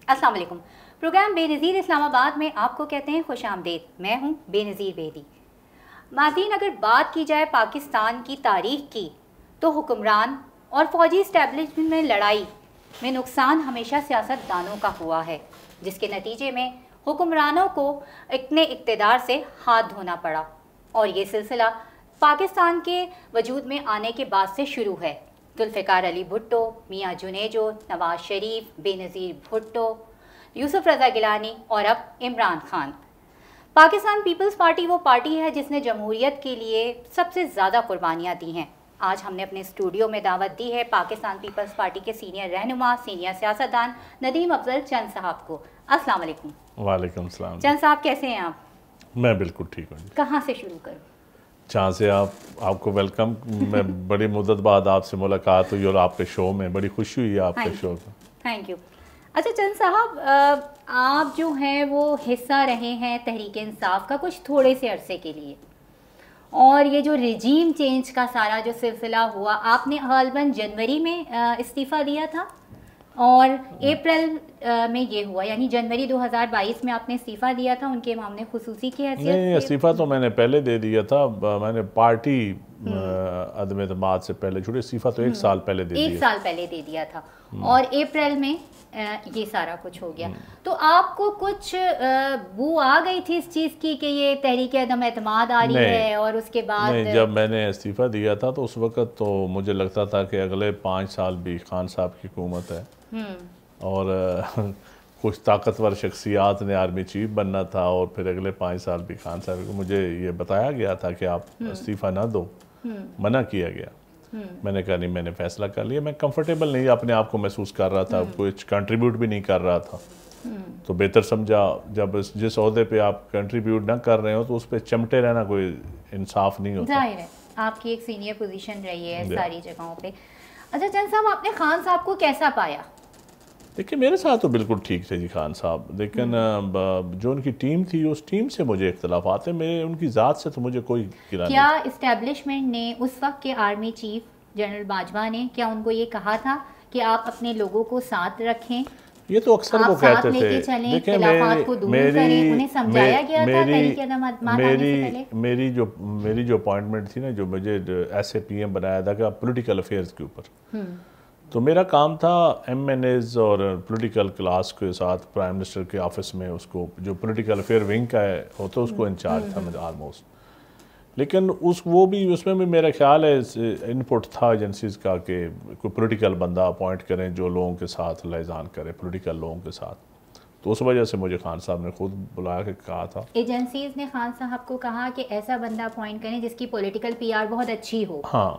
السلام علیکم. پروگرام بے نظیر اسلام آباد میں آپ کو کہتے ہیں خوش آمدید. میں ہوں بے نظیر بیدی. ناظرین، اگر بات کی جائے پاکستان کی تاریخ کی تو حکمران اور فوجی اسٹیبلشمنٹ میں لڑائی میں نقصان ہمیشہ سیاست دانوں کا ہوا ہے، جس کے نتیجے میں حکمرانوں کو اپنے اقتدار سے ہاتھ دھونا پڑا. اور یہ سلسلہ پاکستان کے وجود میں آنے کے بعد سے شروع ہے. ذوالفقار علی بھٹو، میاں جنیجو، نواز شریف، بے نظیر بھٹو، یوسف رضا گیلانی اور اب عمران خان. پاکستان پیپلز پارٹی وہ پارٹی ہے جس نے جمہوریت کے لیے سب سے زیادہ قربانیاں دی ہیں. آج ہم نے اپنے اسٹوڈیو میں دعوت دی ہے پاکستان پیپلز پارٹی کے سینئر رہنما، سینئر سیاستدان ندیم افضل چند صاحب کو. السلام علیکم. وعلیکم السلام. چند صاحب کیسے ہیں آپ؟ میں بالکل ٹھیک ہوں. کہاں سے شروع کروں؟ جہاں سے آپ کو ویلکم. میں بڑی مدت بعد آپ سے ملاقات ہوئی اور آپ کے شو میں بڑی خوشی ہوئی ہے آپ کے شو کا. Thank you. اچھا چند صاحب، آپ جو ہیں وہ حصہ رہے ہیں تحریک انصاف کا کچھ تھوڑے سے عرصے کے لیے، اور یہ جو رجیم چینج کا سارا جو سلسلہ ہوا، آپ نے غالباً جنوری میں استعفیٰ دیا تھا اور اپریل میں یہ ہوا، یعنی جنوری 2022 میں آپ نے استعفیٰ دیا تھا ان کے معاملے خصوصی کی حیثیت سے. نہیں، استعفیٰ تو میں نے پہلے دے دیا تھا. میں نے پارٹی عدم اعتماد سے پہلے چھوڑے. استعفیٰ تو 1 سال پہلے دے دیا. 1 سال پہلے دے دیا تھا اور اپریل میں یہ سارا کچھ ہو گیا. تو آپ کو کچھ بو آ گئی تھی اس چیز کی کہ یہ تحریک عدم اعتماد آ رہی ہے؟ اور اس کے بعد نہیں، جب میں نے استعفیٰ دیا تھا تو اس وقت تو مجھے لگتا تھا کہ اگلے 5 سال بھی خان صاحب کی حکومت ہے اور کچھ طاقتور شخصیات نے آرمی چیف بننا تھا اور پھر اگلے 5 سال بھی خان صاحب کو. مجھے یہ بتایا گیا تھا کہ آپ استعفیٰ نہ دو، منع کیا گیا. میں نے کہا نہیں، میں نے فیصلہ کر لیا. میں کمفرٹیبل نہیں اپنے آپ کو محسوس کر رہا تھا، کچھ کنٹریبیوٹ بھی نہیں کر رہا تھا. تو بہتر سمجھا جب جس عہدے پہ آپ کنٹریبیوٹ نہ کر رہے ہو تو اس پہ چمٹے رہنا کوئی انصاف نہیں ہوتا. ظاہر ہے آپ کی ایک سینئر پوزیشن رہی ہے ساری جگہوں پہ. اچھا چند صاحب، آپ نے خان صاحب کو کیسا پایا؟ دیکھیں، میرے ساتھ تو بالکل ٹھیک تھے جی خان صاحب، لیکن جو ان کی ٹیم تھی اس ٹیم سے مجھے اختلافات ہیں. میرے ان کی ذات سے تو مجھے کوئی گرا نہیں. کیا اسٹیبلشمنٹ نے اس وقت کے آرمی چیف جنرل باجوہ نے کیا ان کو یہ کہا تھا کہ آپ اپنے لوگوں کو ساتھ رکھیں، یہ تو اکثر وہ کہتے تھے؟ دیکھیں، میری جو اپوائنٹمنٹ تھی نا، جو مجھے ایس اے پی ایم بنایا تھا کہ پولیٹیکل افیئرز کے اوپر، تو میرا کام تھا ایم این ایز اور پولیٹیکل کلاس کے ساتھ پرائم منسٹر کے آفس میں اس کو جو پولیٹیکل افیئر ونگ کا ہوتا اس کو انچارج تھا میں آلموسٹ. لیکن اس میں بھی میرا خیال ہے انپٹ تھا ایجنسیز کا کہ کوئی پولیٹیکل بندہ اپوائنٹ کریں جو لوگوں کے ساتھ لیزان کرے، پولیٹیکل لوگوں کے ساتھ. تو اس وجہ سے مجھے خان صاحب نے خود بلایا کے کہا تھا. ایجنسیز نے خان صاحب کو کہا کہ ایسا بندہ اپوائنٹ کریں جس کی پولیٹیکل پی آر بہت اچھی ہو، ہاں،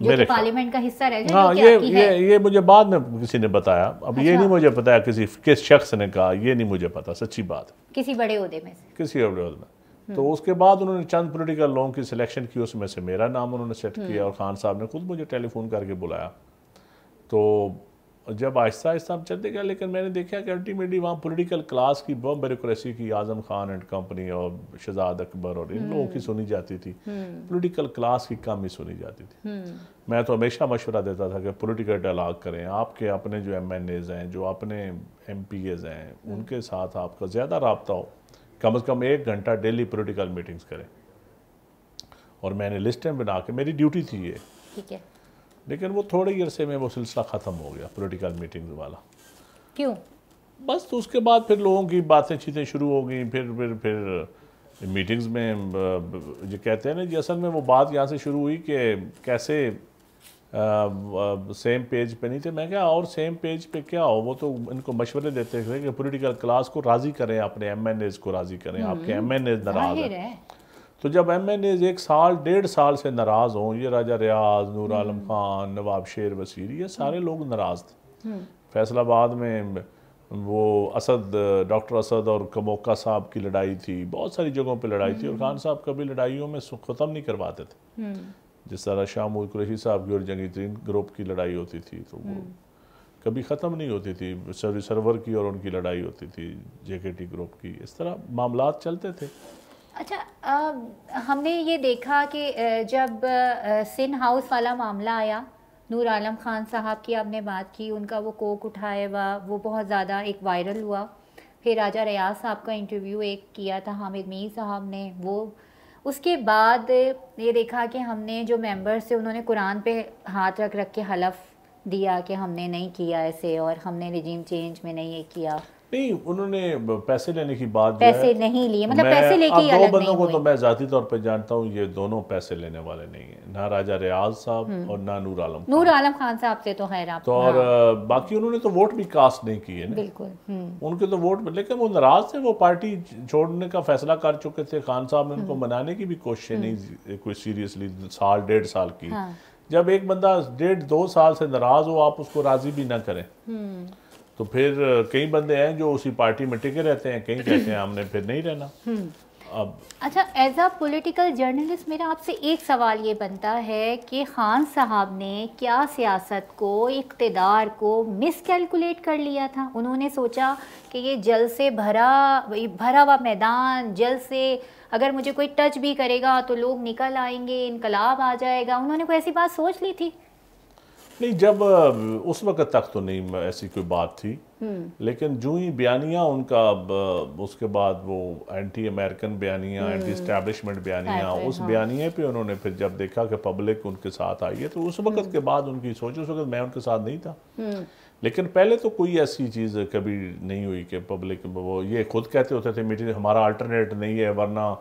جو پارلیمنٹ کا حصہ رہ ہاں. یہ مجھے بعد میں کسی نے بتایا. اب یہ نہیں مجھے پتا کس شخص نے کہا، یہ نہیں مجھے پتا، سچی بات. کسی بڑے عہدے میں سے، کسی بڑے عہدے میں. تو اس کے بعد انہوں نے چند پولیٹیکل لوگوں کی سلیکشن کی، اس میں سے میرا نام انہوں نے سیٹ کیا اور خان صاحب نے خود مجھے ٹیلی فون کر کے بلایا. تو جب آہستہ آہستہ ہم چلتے گئے، لیکن میں نے دیکھا کہ الٹیمیٹلی وہاں پولیٹیکل کلاس کی بہت بیوروکریسی کی، اعظم خان اینڈ کمپنی اور شہزاد اکبر اور ان لوگوں کی سنی جاتی تھی، پولیٹیکل کلاس کی کم ہی سنی جاتی تھی. میں تو ہمیشہ مشورہ دیتا تھا کہ پولیٹیکل ڈائلاگ کریں. آپ کے اپنے جو ایم این ایز ہیں، جو اپنے ایم پی ایز ہیں، ان کے ساتھ آپ کا زیادہ رابطہ ہو. کم از کم 1 گھنٹہ ڈیلی پولیٹیکل میٹنگز کریں. اور میں نے لسٹیں بنا کے، میری ڈیوٹی تھی یہ. ٹھیک ہے. لیکن وہ تھوڑے ہی عرصے میں وہ سلسلہ ختم ہو گیا پولیٹیکل میٹنگز والا. کیوں؟ بس تو اس کے بعد پھر لوگوں کی باتیں چیتیں شروع ہو گئیں. پھر میٹنگز میں جو کہتے ہیں نا جی، اصل میں وہ بات یہاں سے شروع ہوئی کہ کیسے سیم پیج پہ نہیں تھے. میں کہا اور سیم پیج پہ کیا ہو، وہ تو ان کو مشورے دیتے تھے کہ پولیٹیکل کلاس کو راضی کریں، اپنے ایم این ایز کو راضی کریں. آپ کے ایم این ایز ناراض ہیں. تو جب ایم این ایز 1 سال 1.5 سال سے ناراض ہوں، یہ راجہ ریاض، نور عالم خان، نواب شیر وزیر، یہ سارے لوگ ناراض تھے. فیصل آباد میں وہ ڈاکٹر اسد اور کموکا صاحب کی لڑائی تھی، بہت ساری جگہوں پہ لڑائی تھی، اور خان صاحب کبھی لڑائیوں میں ختم نہیں کرواتے تھے. جس طرح شاہ محمود قریشی صاحب کی اور جنگی ترین گروپ کی لڑائی ہوتی تھی تو وہ کبھی ختم نہیں ہوتی تھی. سرور کی اور ان کی لڑائی ہوتی تھی، جے کے ٹی گروپ کی. اس طرح معاملات چلتے تھے. اچھا، ہم نے یہ دیکھا کہ جب سن ہاؤس والا معاملہ آیا نور عالم خان صاحب کی آپ نے بات کی، ان کا وہ کوک اٹھایا ہوا وہ بہت زیادہ ایک وائرل ہوا. پھر راجہ ریاض صاحب کا انٹرویو ایک کیا تھا حامد میر صاحب نے، وہ اس کے بعد یہ دیکھا کہ ہم نے جو ممبرس تھے انہوں نے قرآن پہ ہاتھ رکھ کے حلف دیا کہ ہم نے نہیں کیا ایسے، اور ہم نے رجیم چینج میں نہیں یہ کیا. نہیں، انہوں نے پیسے لینے کی بات پیسے نہیں لیے، مطلب پیسے لے کے ہی الگ نہیں ہوئے. دو بندوں کو تو میں ذاتی طور پہ جانتا ہوں، یہ دونوں پیسے لینے والے نہیں ہیں، نہ راجہ ریاض صاحب اور نہ نور عالم خان صاحب سے تو خیر آپ تو، اور باقی انہوں نے تو ووٹ بھی کاسٹ نہیں کیے نا، بالکل ان کے تو ووٹ، لیکن وہ ناراض تھے، وہ پارٹی چھوڑنے کا فیصلہ کر چکے تھے. خان صاحب نے ان کو منانے کی بھی کوششیں نہیں کوئی سیریسلی، سال 1.5 سال کی. جب ایک بندہ 1.5-2 سال سے ناراض ہو، آپ اس کو راضی بھی نہ کریں، تو پھر کئی بندے ہیں جو اسی پارٹی میں ٹکے رہتے ہیں، کہیں کہتے ہیں ہم نے پھر نہیں رہنا. اب اچھا، ایز اے پولیٹیکل جرنلسٹ میرا آپ سے ایک سوال یہ بنتا ہے کہ خان صاحب نے کیا سیاست کو، اقتدار کو مس کیلکولیٹ کر لیا تھا؟ انہوں نے سوچا کہ یہ جل سے بھرا ہوا میدان، جل سے اگر مجھے کوئی ٹچ بھی کرے گا تو لوگ نکل آئیں گے، انقلاب آ جائے گا، انہوں نے کوئی ایسی بات سوچ لی تھی؟ نہیں، جب اس وقت تک تو نہیں ایسی کوئی بات تھی، لیکن جو ہی بیانیہ ان کا، اس کے بعد وہ اینٹی امریکن بیانیہ، اینٹی اسٹیبلشمنٹ بیانیہ، اس بیانیے پہ انہوں نے پھر جب دیکھا کہ پبلک ان کے ساتھ آئی ہے، تو اس وقت کے بعد ان کی سوچ، اس وقت میں ان کے ساتھ نہیں تھا، لیکن پہلے تو کوئی ایسی چیز کبھی نہیں ہوئی کہ پبلک، وہ یہ خود کہتے ہوتے تھے میٹنگ ہمارا الٹرنیٹ نہیں ہے، ورنہ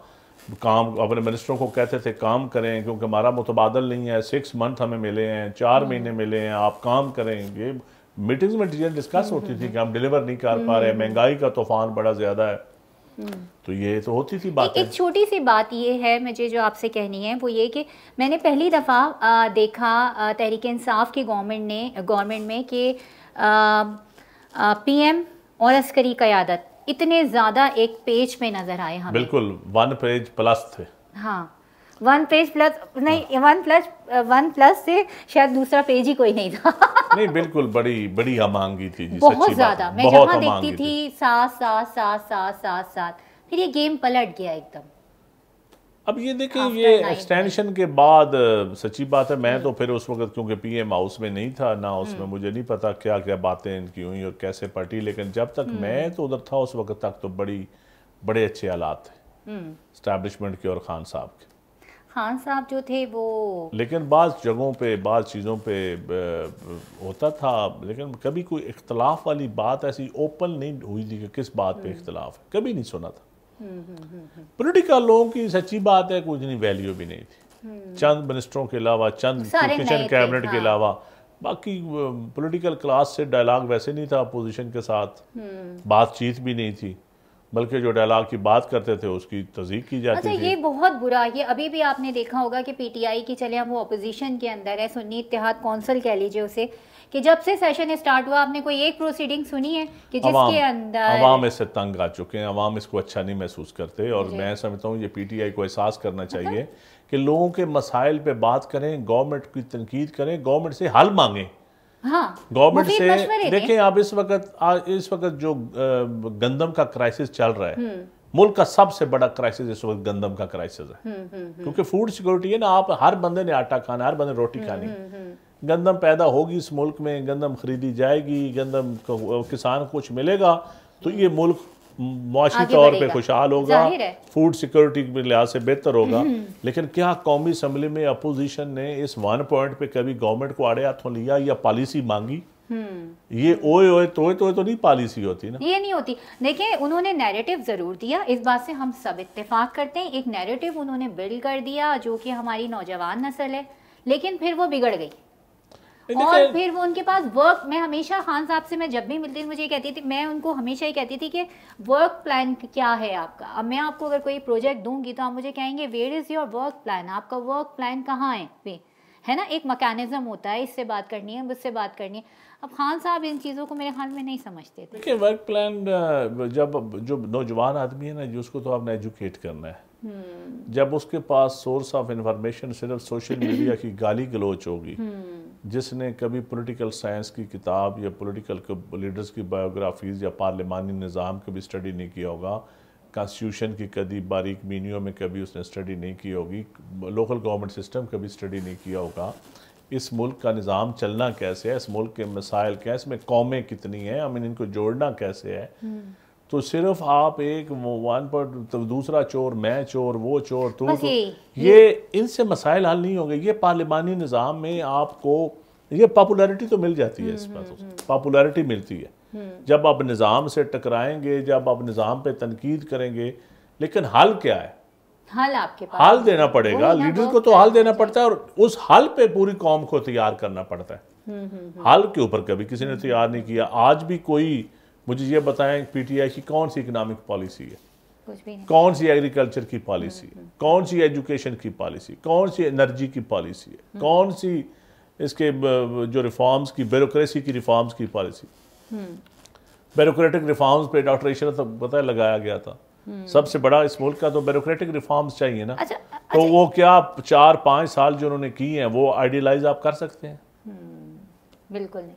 کام اپنے منسٹروں کو کہتے تھے کام کریں کیونکہ ہمارا متبادل نہیں ہے، 6 منتھ ہمیں ملے ہیں، 4 مہینے ملے ہیں، آپ کام کریں. یہ میٹنگز میں چیزیں ڈسکس ہوتی تھی کہ ہم ڈیلیور نہیں کر پا رہے، مہنگائی کا طوفان بڑا زیادہ ہے، تو یہ تو ہوتی تھی بات. ایک چھوٹی سی بات یہ ہے مجھے جو آپ سے کہنی ہے، وہ یہ کہ میں نے پہلی دفعہ دیکھا تحریک انصاف کی گورنمنٹ میں کہ پی ایم اور عسکری قیادت اتنے زیادہ ایک پیج پہ نظر آئے ہمیں. بالکل 1 پیج پلس تھے. ہاں 1 پیج پلس نہیں، 1 پلس سے شاید دوسرا پیج ہی کوئی نہیں تھا. نہیں بالکل بڑی ہمانگی تھی جی، بہت زیادہ. میں جہاں دیکھتی تھی 7 پھر یہ گیم پلٹ گیا ایک دم. اب یہ دیکھیں یہ ایکسٹینشن کے بعد سچی بات ہے، میں تو پھر اس وقت کیونکہ پی ایم ہاؤس میں نہیں تھا نہ، اس میں مجھے نہیں پتا کیا کیا باتیں ان کی ہوئیں اور کیسے پٹی، لیکن جب تک میں تو ادھر تھا اس وقت تک تو بڑے اچھے حالات تھے اسٹیبلشمنٹ کے اور خان صاحب کے. خان صاحب جو تھے وہ، لیکن بعض جگہوں پہ بعض چیزوں پہ ہوتا تھا، لیکن کبھی کوئی اختلاف والی بات ایسی اوپن نہیں ہوئی تھی کہ کس بات پہ اختلاف ہے، کبھی نہیں سنا تھا. پولیٹیکل لوگوں کی سچی بات ہے کوئی اتنی ویلیو بھی نہیں تھی، چند منسٹروں کے علاوہ، چند کچن کیبنٹ کے علاوہ، باقی پولیٹیکل کلاس سے ڈائلاگ ویسے نہیں تھا، اپوزیشن کے ساتھ بات چیت بھی نہیں تھی، بلکہ جو ڈائلاگ کی بات کرتے تھے اس کی تصدیق کی جاتی تھی. اچھا، یہ بہت برا، یہ ابھی بھی آپ نے دیکھا ہوگا کہ پی ٹی آئی کی، چلے ہم وہ اپوزیشن کے اندر ہے، سنی اتحاد کونسل کہہ لیجئے اسے، کہ جب سے سیشن اسٹارٹ ہوا آپ نے کوئی ایک پروسیڈنگ سنی ہے کہ جس کے اندر عوام اس سے تنگ آ چکے ہیں، عوام اس کو اچھا نہیں محسوس کرتے، اور میں سمجھتا ہوں یہ پی ٹی آئی کو احساس کرنا چاہیے کہ لوگوں کے مسائل پہ بات کریں، گورنمنٹ کی تنقید کریں، گورنمنٹ سے حل مانگیں. گورنمنٹ سے دیکھیں آپ اس وقت جو گندم کا کرائسس چل رہا ہے، ملک کا سب سے بڑا کرائسس اس وقت گندم کا کرائسس ہے، کیونکہ فوڈ سیکورٹی ہے نا، آپ ہر بندے نے آٹا کھانا، ہر بندے نے روٹی کھانی، گندم پیدا ہوگی اس ملک میں، گندم خریدی جائے گی، گندم کسان کو کچھ ملے گا تو یہ ملک معاشی طور پہ خوشحال ہوگا، فوڈ سیکورٹی کے لحاظ سے بہتر ہوگا. لیکن کیا قومی اسمبلی میں اپوزیشن نے اس 1 پوائنٹ پہ کبھی گورنمنٹ کو آڑے ہاتھوں لیا یا پالیسی مانگی؟ یہ اوئے تو نہیں پالیسی ہوتی نا، یہ نہیں ہوتی. دیکھیں انہوں نے نیریٹو ضرور دیا، اس بات سے ہم سب اتفاق کرتے ہیں، ایک نیریٹو انہوں نے بلڈ کر دیا جو کہ ہماری نوجوان نسل ہے، لیکن پھر وہ بگڑ گئی. اور پھر وہ ان کے پاس ورک، میں ہمیشہ خان صاحب سے میں جب بھی ملتی تھی مجھے یہ کہتی تھی، میں ان کو ہمیشہ یہ کہتی تھی کہ ورک پلان کیا ہے آپ کا. اب میں آپ کو اگر کوئی پروجیکٹ دوں گی تو آپ مجھے کہیں گے where is your work plan, آپ کا ورک پلان کہاں ہے نا، ایک میکانزم ہوتا ہے، اس سے بات کرنی ہے، اس سے بات کرنی ہے. اب خان صاحب ان چیزوں کو میرے خیال میں نہیں سمجھتے تھے. دیکھیں ورک پلان جو نوجوان آدمی ہے نا جس کو تو آپ نے ایجوکیٹ کرنا ہے، جب اس کے پاس سورس آف انفارمیشن صرف سوشل میڈیا کی گالی گلوچ ہوگی، جس نے کبھی پولیٹیکل سائنس کی کتاب یا پولیٹیکل لیڈرز کی بایوگرافیز یا پارلیمانی نظام کا بھی اسٹڈی نہیں کیا ہوگا، کانسٹیٹیوشن کی کبھی باریک بینیوں میں کبھی اس نے اسٹڈی نہیں کی ہوگی، لوکل گورنمنٹ سسٹم کا بھی اسٹڈی نہیں کیا ہوگا، اس ملک کا نظام چلنا کیسے ہے، اس ملک کے مسائل کیا ہے، اس میں قومیں کتنی ہیں، ہم ان کو جوڑنا کیسے ہے، تو صرف آپ ایک ون پر دوسرا چور، میں چور، وہ چور، تو یہ ان سے مسائل حل نہیں ہوں گے. یہ پارلیمانی نظام میں آپ کو یہ پاپولیرٹی تو مل جاتی ہے، اس میں پاپولیرٹی ملتی ہے جب آپ نظام سے ٹکرائیں گے، جب آپ نظام پہ تنقید کریں گے. لیکن حل کیا ہے؟ حل آپ کے پاس حل دینا پڑے گا، لیڈر کو تو حل دینا پڑتا ہے، اور اس حل پہ پوری قوم کو تیار کرنا پڑتا ہے. حل کے اوپر کبھی کسی نے تیار نہیں کیا. آج بھی کوئی مجھے یہ بتائیں پی ٹی آئی کی کون سی اکنامک پالیسی ہے، کون سی ایگریکلچر کی پالیسی ہے، کون سی ایجوکیشن کی پالیسی، کون سی انرجی کی پالیسی ہے، کون سی اس کے جو ریفارمز کی بیوروکریسی کی ریفارمز کی پالیسی. بیوروکریٹک ریفارمز پہ ڈاکٹر عشرت پتہ لگایا گیا تھا. سب سے بڑا اس ملک کا تو بیوروکریٹک ریفارمز چاہیے نا. تو وہ کیا 4-5 سال جو انہوں نے کی ہیں وہ آئیڈیلائز آپ کر سکتے ہیں؟ بالکل نہیں.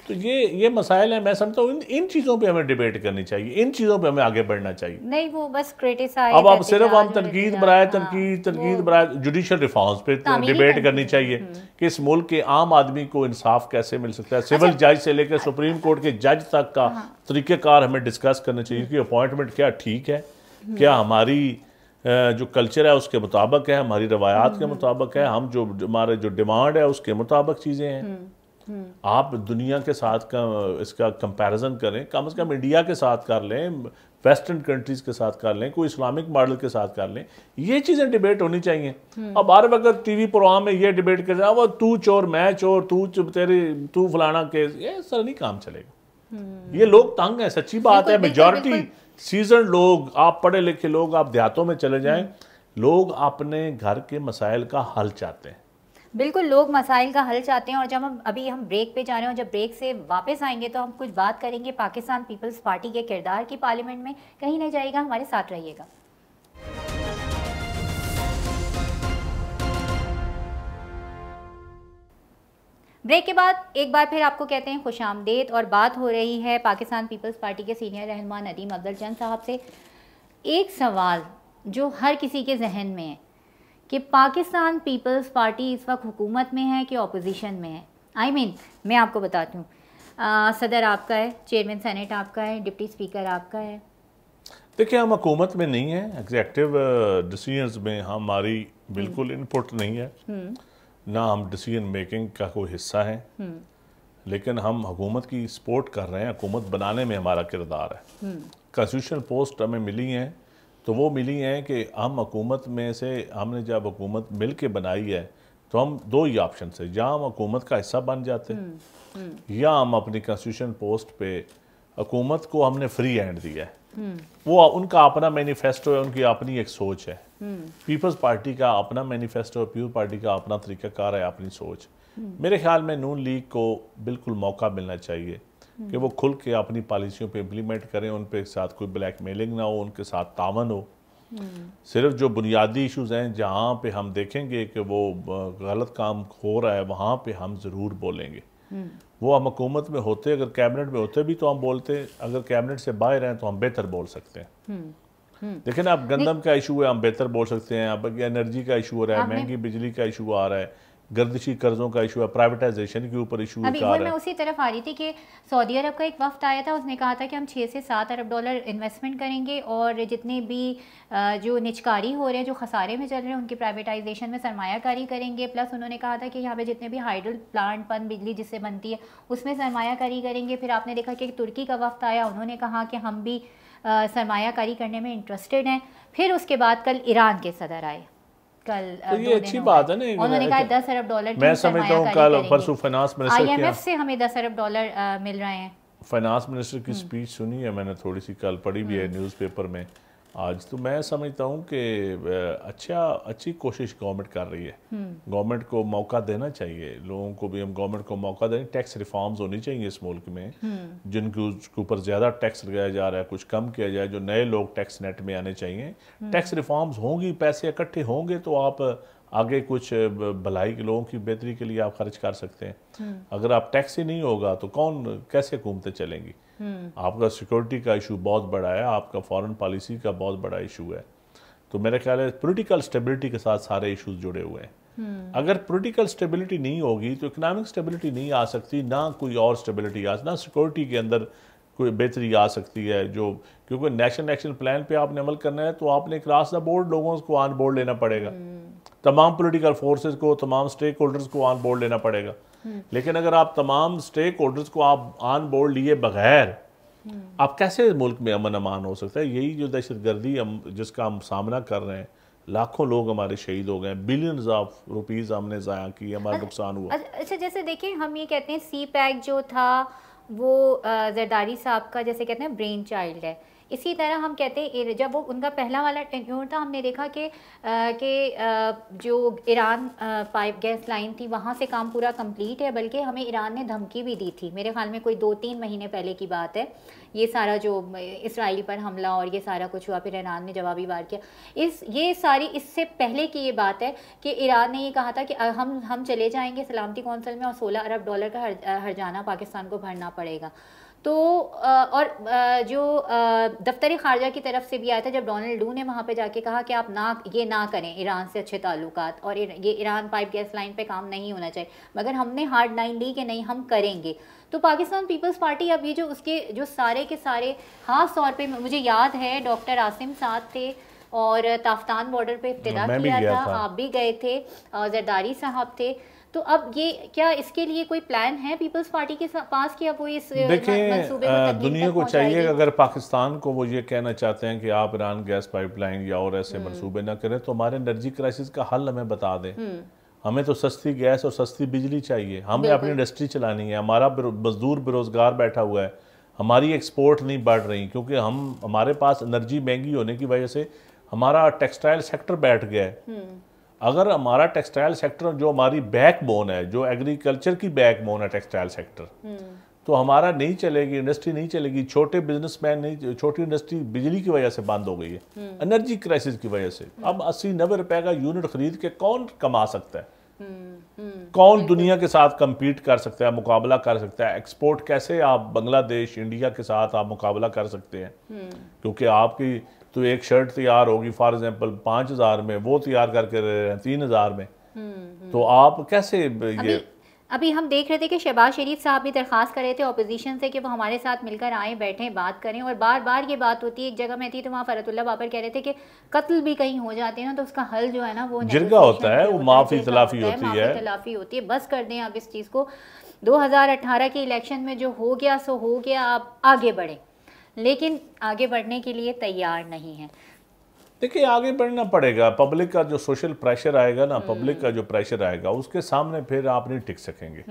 تو یہ مسائل ہیں. میں سمجھتا ہوں ان چیزوں پہ ہمیں ڈیبیٹ کرنی چاہیے، ان چیزوں پہ ہمیں آگے بڑھنا چاہیے. نہیں وہ بس کریٹیسائز. اب آپ صرف ہم تنقید برائے جوڈیشل ریفارمز پہ ڈیبیٹ کرنی چاہیے کہ اس ملک کے عام آدمی کو انصاف کیسے مل سکتا ہے. سول جج سے لے کے سپریم کورٹ کے جج تک کا طریقہ کار ہمیں ڈسکس کرنا چاہیے کہ اپوائنٹمنٹ کیا ٹھیک ہے، کیا ہماری جو کلچر ہے اس کے مطابق ہے، ہماری روایات کے مطابق ہے، ہم جو ہمارے جو ڈیمانڈ ہے اس کے مطابق چیزیں ہیں. آپ دنیا کے ساتھ اس کا کمپیریزن کریں، کم از کم انڈیا کے ساتھ کر لیں، ویسٹرن کنٹریز کے ساتھ کر لیں، کوئی اسلامک ماڈل کے ساتھ کر لیں. یہ چیزیں ڈیبیٹ ہونی چاہیے. اب ہر وقت ٹی وی پروگرام میں یہ ڈیبیٹ کر رہا وہ تو چور میں چور، تو فلانا کیس، یہ سر نہیں کام چلے گا. یہ لوگ تنگ ہیں، سچی بات ہے. میجورٹی سیزن لوگ، آپ پڑھے لکھے لوگ، آپ دیہاتوں میں چلے جائیں، لوگ اپنے گھر کے مسائل کا حل چاہتے ہیں. بالکل لوگ مسائل کا حل چاہتے ہیں. اور جب ہم بریک پہ جا رہے ہیں، اور جب بریک سے واپس آئیں گے تو ہم کچھ بات کریں گے پاکستان پیپلز پارٹی کے کردار کی پارلیمنٹ میں. کہیں نہیں جائے گا، ہمارے ساتھ رہیے گا. بریک کے بعد ایک بار پھر آپ کو کہتے ہیں خوش آمدید، اور بات ہو رہی ہے پاکستان پیپلز پارٹی کے سینئر رہنما ندیم افضل چند صاحب سے. ایک سوال جو ہر کسی کے ذہن میں ہے کہ پاکستان پیپلز پارٹی اس وقت حکومت میں ہے کہ اپوزیشن میں ہے. میں آپ کو بتاتی ہوں، صدر آپ کا ہے، چیئرمین سینیٹ آپ کا ہے، ڈپٹی اسپیکر آپ کا ہے. دیکھیں ہم حکومت میں نہیں ہیں، ایگزیکٹو ڈیسیژنز میں ہماری بالکل انپٹ نہیں ہے، نہ ہم ڈیسیژن میکنگ کا کوئی حصہ ہیں. لیکن ہم حکومت کی سپورٹ کر رہے ہیں، حکومت بنانے میں ہمارا کردار ہے. کنسٹیٹیوشنل پوسٹ ہمیں ملی ہیں تو وہ ملی ہیں کہ ہم حکومت میں سے، ہم نے جب حکومت مل کے بنائی ہے تو ہم دو ہی آپشن سے، یا ہم حکومت کا حصہ بن جاتے ہیں یا ہم اپنی کنسٹیٹیوشن پوسٹ پہ حکومت کو ہم نے فری ہینڈ دیا ہے. وہ ان کا اپنا مینیفیسٹو ہے، ان کی اپنی ایک سوچ ہے. پیپلز پارٹی کا اپنا مینیفیسٹو ہے، پیپلز پارٹی کا اپنا طریقہ کار ہے، اپنی سوچ. میرے خیال میں نون لیگ کو بالکل موقع ملنا چاہیے کہ وہ کھل کے اپنی پالیسیوں پہ امپلیمنٹ کریں، ان پہ ساتھ کوئی بلیک میلنگ نہ ہو، ان کے ساتھ تعاون ہو. صرف جو بنیادی ایشوز ہیں جہاں پہ ہم دیکھیں گے کہ وہ غلط کام ہو رہا ہے وہاں پہ ہم ضرور بولیں گے. وہ ہم حکومت میں ہوتے، اگر کیبنٹ میں ہوتے بھی تو ہم بولتے، اگر کیبنٹ سے باہر ہیں تو ہم بہتر بول سکتے ہیں. لیکن اب گندم کا ایشو ہے، ہم بہتر بول سکتے ہیں. اب انرجی کا ایشو ہو رہا ہے، مہنگی بجلی کا ایشو آ رہا ہے، گردشی قرضوں کا ایشو ہے، پرائیویٹائزیشن کے اوپر ایشو آ رہا ہے. میں اسی طرف آ رہی تھی کہ سعودی عرب کا ایک وفد آیا تھا، اس نے کہا تھا کہ ہم 6 سے 7 ارب ڈالر انویسٹمنٹ کریں گے، اور جتنے بھی جو نجکاری ہو رہے ہیں، جو خسارے میں چل رہے ہیں، ان کی پرائیویٹائزیشن میں سرمایہ کاری کریں گے. پلس انہوں نے کہا تھا کہ یہاں پہ جتنے بھی ہائیڈل پلانٹ پن بجلی جس سے بنتی ہے اس میں سرمایہ کاری کریں گے. پھر آپ نے دیکھا کہ ترکی کا وفد آیا، انہوں نے کہا کہ ہم بھی سرمایہ کاری کرنے میں انٹرسٹڈ ہیں. پھر اس کے بعد کل ایران کے صدر آئے، تو یہ اچھی بات ہے نا. انہوں نے کہا 10 ارب ڈالر میں سمجھتا ہوں کل پرسوں فائنانس منسٹر IMF سے ہمیں 10 ارب ڈالر مل رہے ہیں. فائنانس منسٹر کی سپیچ سنی ہے میں نے، تھوڑی سی کل پڑھی بھی ہے نیوز پیپر میں آج. تو میں سمجھتا ہوں کہ اچھی کوشش گورنمنٹ کر رہی ہے. گورنمنٹ کو موقع دینا چاہیے، لوگوں کو بھی ہم گورنمنٹ کو موقع دیں. ٹیکس ریفارمز ہونی چاہیے اس ملک میں، جن کے اوپر زیادہ ٹیکس لگایا جا رہا ہے کچھ کم کیا جائے. جو نئے لوگ ٹیکس نیٹ میں آنے چاہیے. ٹیکس ریفارمز ہوں گی، پیسے اکٹھے ہوں گے تو آپ آگے کچھ بھلائی کے لوگوں کی بہتری کے لیے آپ خرچ کر سکتے ہیں. اگر آپ ٹیکس ہی نہیں ہوگا تو کیسے حکومتیں چلیں گی؟ آپ کا سیکورٹی کا ایشو بہت بڑا ہے، آپ کا فارن پالیسی کا بہت بڑا ایشو ہے. تو میرا خیال ہے پولیٹیکل سٹیبلٹی کے ساتھ سارے ایشوز جڑے ہوئے ہیں. اگر پولیٹیکل سٹیبلٹی نہیں ہوگی تو اکنامک سٹیبلٹی نہیں آ سکتی, نہ کوئی اور سٹیبلٹی نہ سیکورٹی کے اندر کوئی بہتری آ سکتی ہے. کیونکہ نیشنل ایکشن پلان پہ آپ نے عمل کرنا ہے تو آپ نے کراس دا بورڈ لوگوں کو آن بورڈ لینا پڑے گا, تمام پولیٹیکل فورسز کو, تمام سٹیک ہولڈرز کو آن بورڈ لینا پڑے گا. لیکن اگر آپ تمام سٹیک ہولڈرز کو آپ آن بورڈ لیے بغیر آپ کیسے ملک میں امن امان ہو سکتا ہے؟ یہی جو دہشت گردی جس کا ہم سامنا کر رہے ہیں, لاکھوں لوگ ہمارے شہید ہو گئے, بلینز آف روپیز ہم نے ضائع کی, ہمارا نقصان ہوا. اچھا جیسے دیکھیں ہم یہ کہتے ہیں سی پیک جو تھا وہ زرداری صاحب کا جیسے کہتے ہیں برین چائلڈ ہے. اسی طرح ہم کہتے ہیں جب وہ ان کا پہلا والا ٹینیور تھا ہم نے دیکھا کہ جو ایران پائپ گیس لائن تھی وہاں سے کام پورا کمپلیٹ ہے, بلکہ ہمیں ایران نے دھمکی بھی دی تھی, میرے خیال میں کوئی 2-3 مہینے پہلے کی بات ہے. یہ سارا جو اسرائیل پر حملہ اور یہ سارا کچھ ہوا, پھر ایران نے جوابی وار کیا. اس سے پہلے کی یہ بات ہے کہ ایران نے یہ کہا تھا کہ ہم چلے جائیں گے سلامتی کونسل میں اور $16 ارب کا ہرجانہ پاکستان کو بھرنا پڑے گا. تو اور جو دفتر خارجہ کی طرف سے بھی آیا تھا جب ڈونلڈ ڈو نے وہاں پہ جا کے کہا کہ آپ یہ نہ کریں ایران سے اچھے تعلقات, اور یہ ایران پائپ گیس لائن پہ کام نہیں ہونا چاہیے, مگر ہم نے ہارڈ لائن لی کہ نہیں ہم کریں گے. تو پاکستان پیپلز پارٹی اب یہ جو اس کے جو سارے کے سارے خاص طور پہ مجھے یاد ہے ڈاکٹر عاصم ساتھ تھے اور تافتان بارڈر پہ افتتاح کیا تھا, آپ بھی گئے تھے, زرداری صاحب تھے. تو اب یہ کیا اس کے لیے کوئی پلان ہے پیپلز پارٹی کے پاس کہ اب وہ اس منصوبے کو دنیا کو چاہیے کہ اگر پاکستان کو وہ یہ کہنا چاہتے ہیں کہ آپ ایران گیس پائپ لائن یا اور ایسے منصوبے نہ کریں تو ہمارے انرجی کرائسس کا حل ہمیں بتا دیں. ہمیں تو سستی گیس اور سستی بجلی چاہیے, ہمیں اپنی انڈسٹری چلانی ہے, ہمارا مزدور بے روزگار بیٹھا ہوا ہے, ہماری ایکسپورٹ نہیں بڑھ رہی کیونکہ ہمارے پاس انرجی مہنگی ہونے کی وجہ سے ہمارا ٹیکسٹائل سیکٹر بیٹھ گیا ہے. اگر ہمارا ٹیکسٹائل سیکٹر جو ہماری بیک بون ہے, جو ایگریکلچر کی بیک بون ہے ٹیکسٹائل سیکٹر, تو ہمارا نہیں چلے گی, انڈسٹری نہیں چلے گی. چھوٹے بزنس مین نہیں, چھوٹی انڈسٹری بجلی کی وجہ سے بند ہو گئی ہے, انرجی کرائسس کی وجہ سے. اب 80-90 روپے کا یونٹ خرید کے کون کما سکتا ہے؟ کون دنیا کے ساتھ کمپیٹ کر سکتا ہے, مقابلہ کر سکتا ہے؟ ایکسپورٹ کیسے آپ بنگلہ دیش, انڈیا کے ساتھ آپ مقابلہ کر سکتے ہیں؟ کیونکہ آپ کی تو ایک شرٹ تیار ہوگی فار ایگزامپل 5,000 میں, وہ تیار کر کے رہے ہیں 3,000 میں, تو آپ کیسے یہ. ابھی ہم دیکھ رہے تھے کہ شہباز شریف صاحب بھی درخواست کر رہے تھے اپوزیشن سے کہ وہ ہمارے ساتھ مل کر آئیں, بیٹھیں, بات کریں, اور بار بار یہ بات ہوتی ہے. ایک جگہ میں تھی تو وہاں فرحت اللہ بابر کہہ رہے تھے کہ قتل بھی کہیں ہو جاتے ہیں نا تو اس کا حل جو ہے نا وہ جرگہ ہوتا ہے, وہ معافی تلافی ہوتی ہے. بس کر دیں آپ اس چیز کو. 2018 کے الیکشن میں جو ہو گیا سو ہو گیا, آپ آگے بڑھیں, لیکن آگے بڑھنے کے لیے تیار نہیں ہیں. دیکھیں آگے بڑھنا پڑے گا. پبلک کا جو سوشل پریشر آئے گا نا, پبلک کا جو پریشر آئے گا اس کے سامنے پھر آپ نہیں ٹک سکیں گے.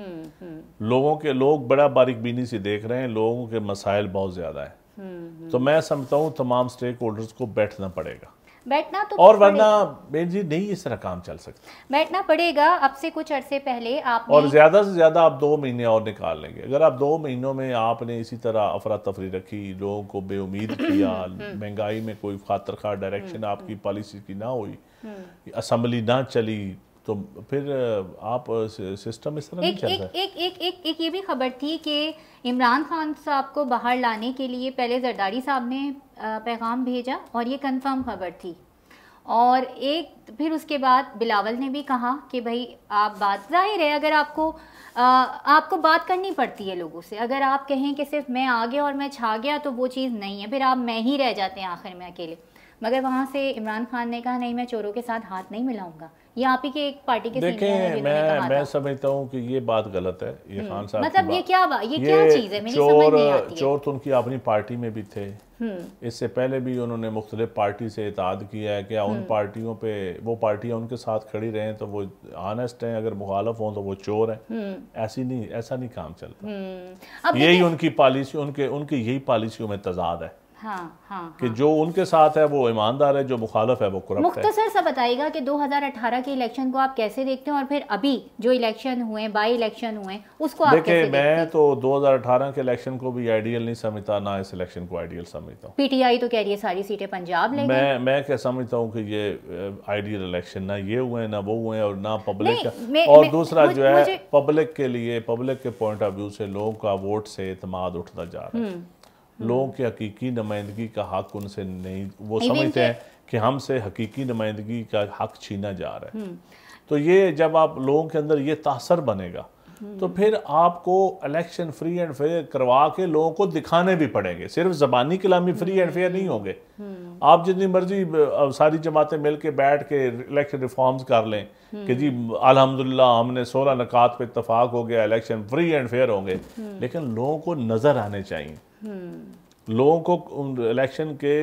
لوگ بڑا باریک بینی سے دیکھ رہے ہیں, لوگوں کے مسائل بہت زیادہ ہیں. تو میں سمجھتا ہوں تمام سٹیک ہولڈرز کو بیٹھنا پڑے گا, بیٹھنا تو اور ورنہ بین جی نہیں اس طرح کام چل سکتا. بیٹھنا پڑے گا. اب سے کچھ عرصے پہلے آپ اور زیادہ سے زیادہ آپ 2 مہینے اور نکال لیں گے. اگر آپ 2 مہینوں میں آپ نے اسی طرح افراتفری رکھی, لوگوں کو بے امید کیا, مہنگائی میں کوئی خاطر خواہ ڈائریکشن آپ کی پالیسی کی نہ ہوئی, اسمبلی نہ چلی, تو پھر آپ سسٹم اس طرح نہیں چلتا. ایک یہ بھی خبر تھی کہ عمران خان صاحب کو باہر لانے کے لیے پہلے زرداری صاحب نے پیغام بھیجا اور یہ کنفرم خبر تھی, اور پھر اس کے بعد بلاول نے بھی کہا کہ بھائی آپ بات, ظاہر ہے اگر آپ کو بات کرنی پڑتی ہے لوگوں سے. اگر آپ کہیں کہ صرف میں آ گیا اور میں چھا گیا تو وہ چیز نہیں ہے, پھر آپ میں ہی رہ جاتے ہیں آخر میں اکیلے. مگر وہاں سے عمران خان نے کہا نہیں میں چوروں کے ساتھ ہاتھ نہیں ملاؤں گا. یہ آپ ہی کے ایک پارٹی کے دیکھیں میں سمجھتا ہوں کہ یہ بات غلط ہے. یہ خان صاحب مطلب یہ کیا چیز ہے, میری سمجھ نہیں آتی ہے. چور تو ان کی اپنی پارٹی میں بھی تھے, اس سے پہلے بھی انہوں نے مختلف پارٹی سے اتحاد کیا ہے. کیا ان پارٹیوں پہ وہ پارٹیاں ان کے ساتھ کھڑی رہیں تو وہ آنیسٹ ہیں, اگر مخالف ہوں تو وہ چور ہیں؟ ایسا نہیں کام چلتا. یہی ان کی پالیسی, ان کی یہی پالیسیوں میں تضاد ہے کہ جو ان کے ساتھ ہے وہ ایماندار ہے, جو مخالف ہے وہ کرپٹ ہے. مختصر سا بتائیے گا کہ 2018 کے الیکشن کو آپ کیسے دیکھتے ہیں, اور پھر ابھی جو الیکشن ہوئے, بائی الیکشن ہوئے, اس کو آپ کیسے دیکھتے ہیں؟ میں تو 2018 کے الیکشن کو بھی آئیڈیل نہیں سمجھتا, نہ اس الیکشن کو آئیڈیل سمجھتا ہوں. پی ٹی آئی تو کہہ رہی ہے ساری سیٹیں پنجاب لے گئے. میں کیا سمجھتا ہوں کہ یہ آئیڈیل الیکشن نہ یہ ہوئے نہ وہ ہوئے, اور نہ پبلک کا, اور دوسرا جو ہے پبلک کے لیے, پبلک کے پوائنٹ آف ویو سے لوگوں کا ووٹ سے اعتماد اٹھتا جا رہا ہے. لوگوں کی حقیقی نمائندگی کا حق ان سے نہیں، وہ سمجھتے ہیں کہ ہم سے حقیقی نمائندگی کا حق چھینا جا رہا ہے. تو یہ جب آپ لوگوں کے اندر یہ تاثر بنے گا تو پھر آپ کو الیکشن فری اینڈ فیئر کروا کے لوگوں کو دکھانے بھی پڑیں گے. صرف زبانی کلامی فری اینڈ فیئر نہیں ہوں گے. آپ جتنی مرضی ساری جماعتیں مل کے بیٹھ کے الیکشن ریفارمز کر لیں کہ جی الحمدللہ ہم نے 16 نکات پہ اتفاق ہو گیا، الیکشن فری اینڈ فیئر ہوں گے، لیکن لوگوں کو نظر آنے چاہیے. لوگوں کو الیکشن کے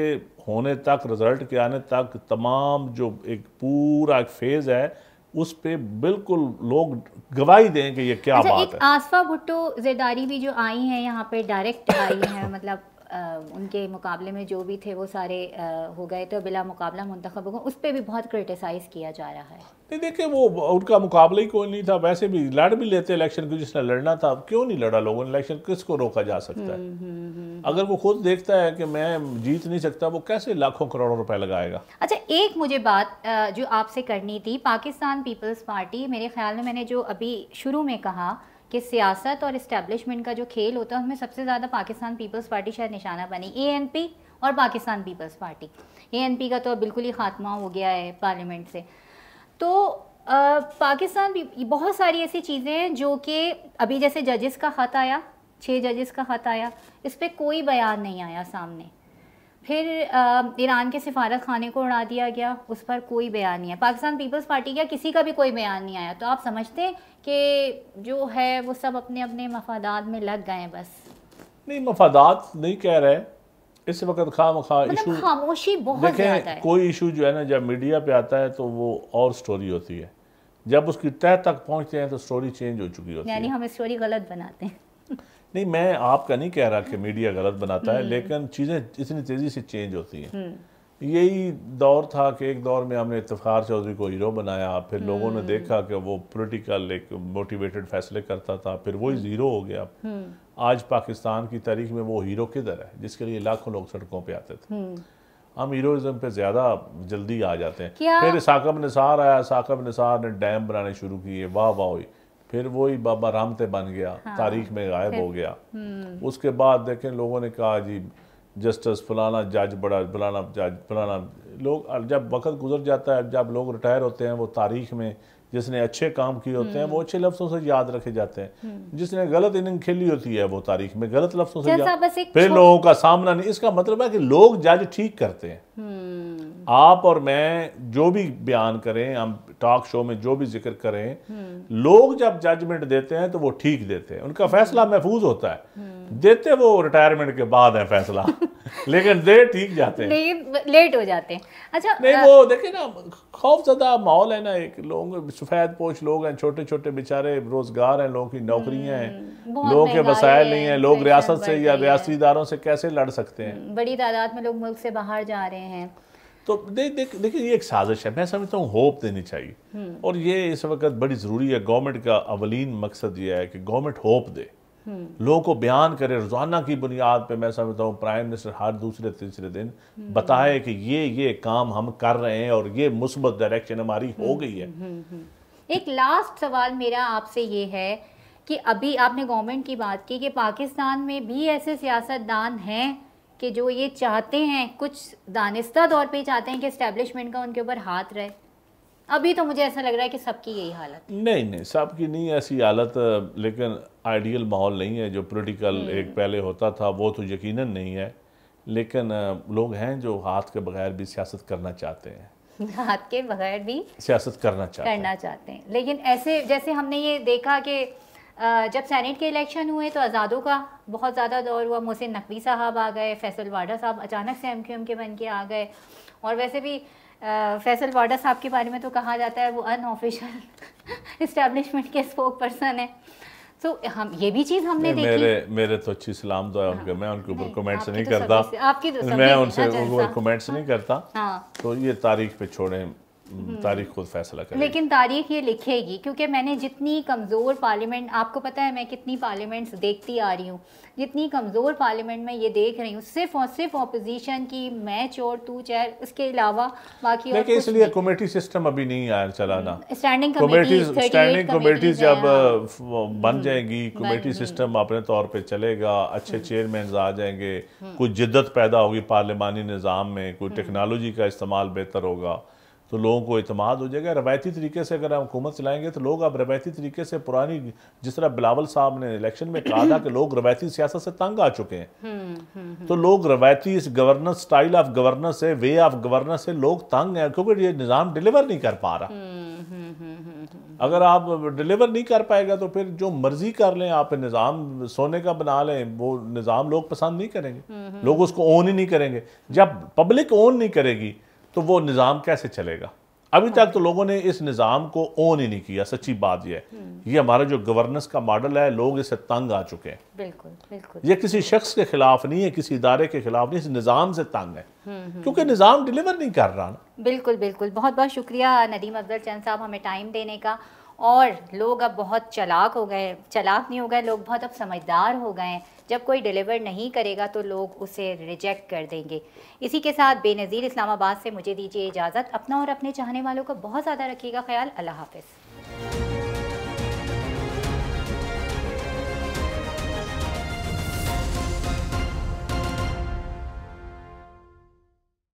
ہونے تک، رزلٹ کے آنے تک تمام جو ایک پورا ایک فیز ہے اس پہ بالکل لوگ گواہی دیں کہ یہ کیا بات ہے. آصفہ بھٹو زرداری بھی جو آئی ہیں یہاں پہ ڈائریکٹ آئی ہیں، مطلب ان کے مقابلے میں جو بھی تھے وہ سارے ہو گئے تو بلا مقابلہ منتخب ہو گئے، اس پہ بھی بہت کرٹیسائز کیا جا رہا ہے. نہیں دیکھیں وہ ان کا مقابلہ ہی کوئی نہیں تھا، ویسے بھی لڑ بھی لیتے الیکشن کو، جس نے لڑنا تھا کیوں نہیں لڑا لوگوں نے الیکشن، کس کو روکا جا سکتا ہے؟ اگر وہ خود دیکھتا ہے کہ میں جیت نہیں سکتا، وہ کیسے لاکھوں کروڑوں روپے لگائے گا؟ اچھا ایک مجھے بات جو آپ سے کرنی تھی، پاکستان پیپلز پارٹی، میرے خیال میں نے جو ابھی شروع میں کہا کہ سیاست اور اسٹیبلشمنٹ کا جو کھیل ہوتا ہے اس میں سب سے زیادہ پاکستان پیپلز پارٹی شاید نشانہ بنی، اے این پی اور پاکستان پیپلز پارٹی. اے این پی کا تو بالکل ہی خاتمہ ہو گیا ہے پارلیمنٹ سے. تو پاکستان بہت ساری ایسی چیزیں ہیں جو کہ ابھی جیسے ججز کا خط آیا، 6 ججز کا خط آیا، اس پہ کوئی بیان نہیں آیا سامنے. پھر ایران کے سفارت خانے کو اڑا دیا گیا، اس پر کوئی بیان نہیں ہے. پاکستان پیپلز پارٹی کا کسی کا بھی کوئی بیان نہیں آیا. تو آپ سمجھتے ہیں کہ جو ہے وہ سب اپنے اپنے مفادات میں لگ گئے ہیں؟ بس نہیں، مفادات نہیں کہہ رہے اس وقت. خواہ مخواہ ایشو، خاموشی بہت زیادہ ہے. کوئی ایشو جو ہے نا جب میڈیا پہ آتا ہے تو وہ اور سٹوری ہوتی ہے، جب اس کی تہہ تک پہنچتے ہیں تو سٹوری چینج ہو چکی ہوتی ہے. یعنی ہم سٹوری غلط بناتے ہیں. نہیں، میں آپ کا نہیں کہہ رہا کہ میڈیا غلط بناتا ہے، لیکن چیزیں اتنی تیزی سے چینج ہوتی ہیں. یہی دور تھا کہ ایک دور میں ہم نے افتخار چودھری کو ہیرو بنایا، پھر لوگوں نے دیکھا کہ وہ پولیٹیکل ایک موٹیویٹڈ فیصلے کرتا تھا، پھر وہی زیرو ہو گیا. آج پاکستان کی تاریخ میں وہ ہیرو کدھر ہے جس کے لیے لاکھوں لوگ سڑکوں پہ آتے تھے؟ ہم ہیروئزم پہ زیادہ جلدی آ جاتے ہیں. پھر ثاقب نثار آیا، ثاقب نثار نے ڈیم بنانے شروع کیے، واہ واہ ہوئی. پھر وہی بابا رامتے بن گیا، تاریخ میں غائب ہو گیا. اس کے بعد دیکھیں لوگوں نے کہا جی جسٹس فلانا جج بڑا، فلانا جج فلانا. لوگ جب وقت گزر جاتا ہے، جب لوگ ریٹائر ہوتے ہیں، وہ تاریخ میں جس نے اچھے کام کیے ہوتے ہیں وہ اچھے لفظوں سے یاد رکھے جاتے ہیں. جس نے غلط اننگ کھیلی ہوتی ہے وہ تاریخ میں غلط لفظوں سے یاد. پھر لوگوں کا سامنا نہیں. اس کا مطلب ہے کہ لوگ جج ٹھیک کرتے ہیں. آپ اور میں جو بھی بیان کریں، ہم ٹاک شو میں جو بھی ذکر کریں، لوگ جب ججمنٹ دیتے ہیں تو وہ ٹھیک دیتے ہیں، ان کا فیصلہ محفوظ ہوتا ہے. دیتے وہ ریٹائرمنٹ کے بعد ہے فیصلہ، لیکن دے ٹھیک جاتے ہیں، لیٹ ہو جاتے ہیں. اچھا نہیں وہ دیکھیں نا خوف زدہ ماحول ہے نا. ایک لوگ سفید پوش لوگ ہیں، چھوٹے چھوٹے بیچارے روزگار ہیں، لوگوں کی نوکریاں ہیں، لوگوں کے وسائل نہیں ہیں. لوگ ریاست سے یا ریاستی اداروں سے کیسے لڑ سکتے ہیں؟ بڑی تعداد میں لوگ ملک سے باہر جا رہے ہیں. تو دیکھیں یہ ایک سازش ہے. میں سمجھتا ہوں ہوپ دینی چاہیے، اور یہ اس وقت بڑی ضروری ہے. گورنمنٹ کا اولین مقصد یہ ہے کہ گورنمنٹ ہوپ دے، لوگوں کو بیان کرے روزانہ کی بنیاد پہ. میں سمجھتا ہوں پرائم منسٹر ہر دوسرے تیسرے دن بتائے کہ یہ کام ہم کر رہے ہیں اور یہ مثبت ڈائریکشن ہماری ہو گئی ہے. ایک لاسٹ سوال میرا آپ سے یہ ہے کہ ابھی آپ نے گورنمنٹ کی بات کی کہ پاکستان میں بھی ایسے سیاست دان ہیں کہ جو یہ چاہتے ہیں، کچھ دانستہ طور پہ چاہتے ہیں کہ اسٹیبلشمنٹ کا ان کے اوپر ہاتھ رہے. ابھی تو مجھے ایسا لگ رہا ہے کہ سب کی یہی حالت. نہیں سب کی نہیں ایسی حالت، لیکن آئیڈیل ماحول نہیں ہے. جو پولیٹیکل ایک پہلے ہوتا تھا وہ تو یقیناً نہیں ہے، لیکن لوگ ہیں جو ہاتھ کے بغیر بھی سیاست کرنا چاہتے ہیں، ہاتھ کے بغیر بھی سیاست کرنا چاہتے ہیں. لیکن ایسے جیسے ہم نے یہ دیکھا کہ جب سینیٹ کے الیکشن ہوئے تو آزادوں کا بہت زیادہ دور ہوا. محسن نقوی صاحب آ گئے، فیصل واڈا صاحب اچانک سے MQM کے بن کے آ گئے. اور ویسے بھی فیصل واڈا صاحب کے بارے میں تو کہا جاتا ہے وہ ان آفیشل اسٹیبلشمنٹ کے اسپوک پرسن ہیں. تو ہم یہ بھی چیز ہم نے دیکھی. میرے تو اچھی سلام دعا ہے، میں ان کے اوپر کمنٹس نہیں کرتا، میں ان سے کمنٹس نہیں کرتا. تو یہ تاریخ پہ چھوڑیں. تاریخ خود فیصلہ کرے گی. لیکن تاریخ یہ لکھے گی، کیونکہ میں نے جتنی کمزور پارلیمنٹ، آپ کو پتہ ہے میں کتنی پارلیمنٹس دیکھتی آ رہی ہوں، جتنی کمزور پارلیمنٹ میں یہ دیکھ رہی ہوں، صرف اور صرف اپوزیشن کی میں چور تو چہر، اس کے علاوہ باقی اور لیکن اس لیے کمیٹی سسٹم ابھی نہیں آیا چلانا. اسٹینڈنگ کمیٹیز جب بن جائیں گی، کمیٹی سسٹم اپنے طور پہ چلے گا، اچھے چیئرمینز آ جائیں گے، کوئی جدت پیدا ہوگی پارلیمانی نظام میں، کوئی ٹیکنالوجی کا استعمال بہتر ہوگا تو لوگوں کو اعتماد ہو جائے گا. روایتی طریقے سے اگر ہم حکومت چلائیں گے تو لوگ اب روایتی طریقے سے پرانی، جس طرح بلاول صاحب نے الیکشن میں کہا تھا کہ لوگ روایتی سیاست سے تنگ آ چکے ہیں، تو لوگ روایتی اس گورننس، سٹائل آف گورننس سے، وے آف گورننس سے لوگ تنگ ہیں، کیونکہ یہ نظام ڈیلیور نہیں کر پا رہا. اگر آپ ڈیلیور نہیں کر پائے گا تو پھر جو مرضی کر لیں آپ، نظام سونے کا بنا لیں، وہ نظام لوگ پسند نہیں کریں گے، لوگ اس کو اون ہی نہیں کریں گے. جب پبلک اون نہیں کرے گی تو وہ نظام کیسے چلے گا؟ ابھی تک تو لوگوں نے اس نظام کو اون ہی نہیں کیا. سچی بات یہ ہے، یہ ہمارا جو گورننس کا ماڈل ہے، لوگ اس سے تنگ آ چکے ہیں. بالکل بالکل، یہ کسی شخص کے خلاف نہیں ہے، کسی ادارے کے خلاف نہیں، اس نظام سے تنگ ہے کیونکہ نظام ڈیلیور نہیں کر رہا نا. بالکل بالکل. بہت بہت شکریہ ندیم افضل چند صاحب ہمیں ٹائم دینے کا. اور لوگ اب بہت چلاک ہو گئے، چلاک نہیں ہو گئے لوگ، بہت اب سمجھدار ہو گئے ہیں. جب کوئی ڈیلیور نہیں کرے گا تو لوگ اسے ریجیکٹ کر دیں گے. اسی کے ساتھ بے نظیر اسلام آباد سے مجھے دیجیے اجازت. اپنا اور اپنے چاہنے والوں کا بہت زیادہ رکھیے گا خیال. اللہ حافظ.